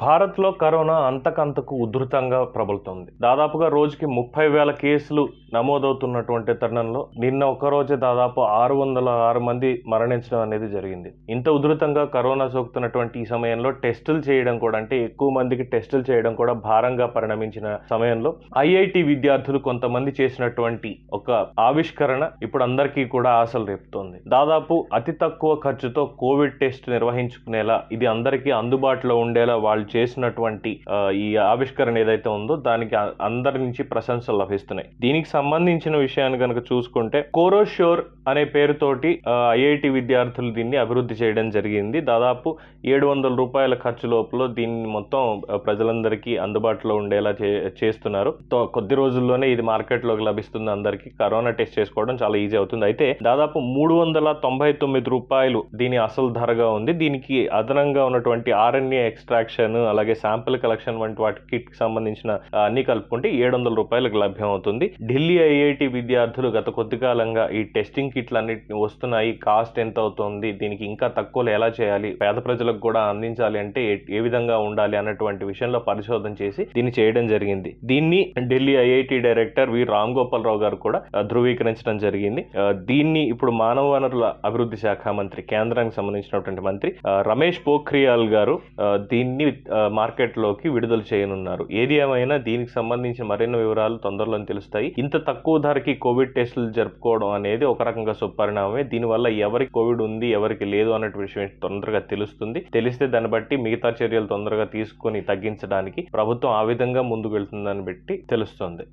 భారత్‌లో కరోనా అంతకంతకు ఉధృతంగా ప్రబలుతోంది. దాదాపుగా రోజుకి 30,000 కేసులు నమోదవుతున్నటువంటి తరుణంలో నిన్న ఒక్కరోజే దాదాపు 606 మంది మరణించడం అనేది జరిగింది. ఇంత ఉధృతంగా కరోనా సోకుతున్నటువంటి ఈ సమయంలో టెస్టులు చేయడం కూడా, అంటే ఎక్కువ మందికి టెస్టులు చేయడం కూడా భారంగా పరిణమించిన సమయంలో ఐఐటీ విద్యార్థులు కొంతమంది చేసినటువంటి ఒక ఆవిష్కరణ ఇప్పుడు అందరికీ కూడా ఆశలు రేపుతోంది. దాదాపు అతి తక్కువ ఖర్చుతో కోవిడ్ టెస్ట్ నిర్వహించుకునేలా, ఇది అందరికీ అందుబాటులో ఉండేలా వాళ్ళు చేసినటువంటి ఈ ఆవిష్కరణ ఏదైతే ఉందో దానికి అందరి నుంచి ప్రశంసలు లభిస్తున్నాయి. దీనికి సంబంధించిన విషయాన్ని కనుక చూసుకుంటే కోరోష్యూర్ అనే పేరుతోటి ఐఐటి విద్యార్థులు దీన్ని అభివృద్ధి చేయడం జరిగింది. దాదాపు 700 రూపాయల ఖర్చు లోపల దీన్ని మొత్తం ప్రజలందరికీ అందుబాటులో ఉండేలా చేస్తున్నారు. కొద్ది రోజుల్లోనే ఇది మార్కెట్లోకి లభిస్తుంది. అందరికీ కరోనా టెస్ట్ చేసుకోవడం చాలా ఈజీ అవుతుంది. అయితే దాదాపు 399 రూపాయలు దీని అసలు ధరగా ఉంది. దీనికి అదనంగా ఉన్నటువంటి ఆర్ఎన్ఏ ఎక్స్ట్రాక్షన్, అలాగే శాంపిల్ కలెక్షన్ వంటి వాటి కిట్ కి సంబంధించిన అన్ని కలుపుకుంటే 700 రూపాయలకు లభ్యం అవుతుంది. ఢిల్లీ ఐఐటి విద్యార్థులు గత కొద్ది కాలంగా ఈ టెస్టింగ్ కిట్లు అన్నిటిని వస్తున్నాయి, కాస్ట్ ఎంత అవుతుంది, దీనికి ఇంకా తక్కువలో ఎలా చేయాలి, పేద ప్రజలకు కూడా అందించాలి అంటే ఏ విధంగా ఉండాలి అన్నటువంటి విషయంలో పరిశోధన చేసి దీన్ని చేయడం జరిగింది. దీన్ని ఢిల్లీ ఐఐటి డైరెక్టర్ వి రామ్ గోపాల్ రావు గారు కూడా ధృవీకరించడం జరిగింది. దీన్ని ఇప్పుడు మానవ వనరుల అభివృద్ధి శాఖ మంత్రి, కేంద్రానికి సంబంధించినటువంటి మంత్రి రమేష్ పోఖ్రియాల్ గారు దీన్ని మార్కెట్లోకి విడుదల చేయనున్నారు. ఏది ఏమైనా దీనికి సంబంధించిన మరిన్ని వివరాలు తొందరలో తెలుస్తాయి. ఇంత తక్కువ ధరకి కోవిడ్ టెస్టులు జరుపుకోవడం అనేది ఒక రకంగా సుపరిణామమే. దీనివల్ల ఎవరికి కోవిడ్ ఉంది, ఎవరికి లేదు అనే విషయం తొందరగా తెలుస్తుంది. తెలిస్తే దాన్ని బట్టి మిగతా చర్యలు తొందరగా తీసుకొని తగ్గించడానికి ప్రభుత్వం ఆ విధంగా ముందుకు వెళ్తుందని బట్టి తెలుస్తుంది.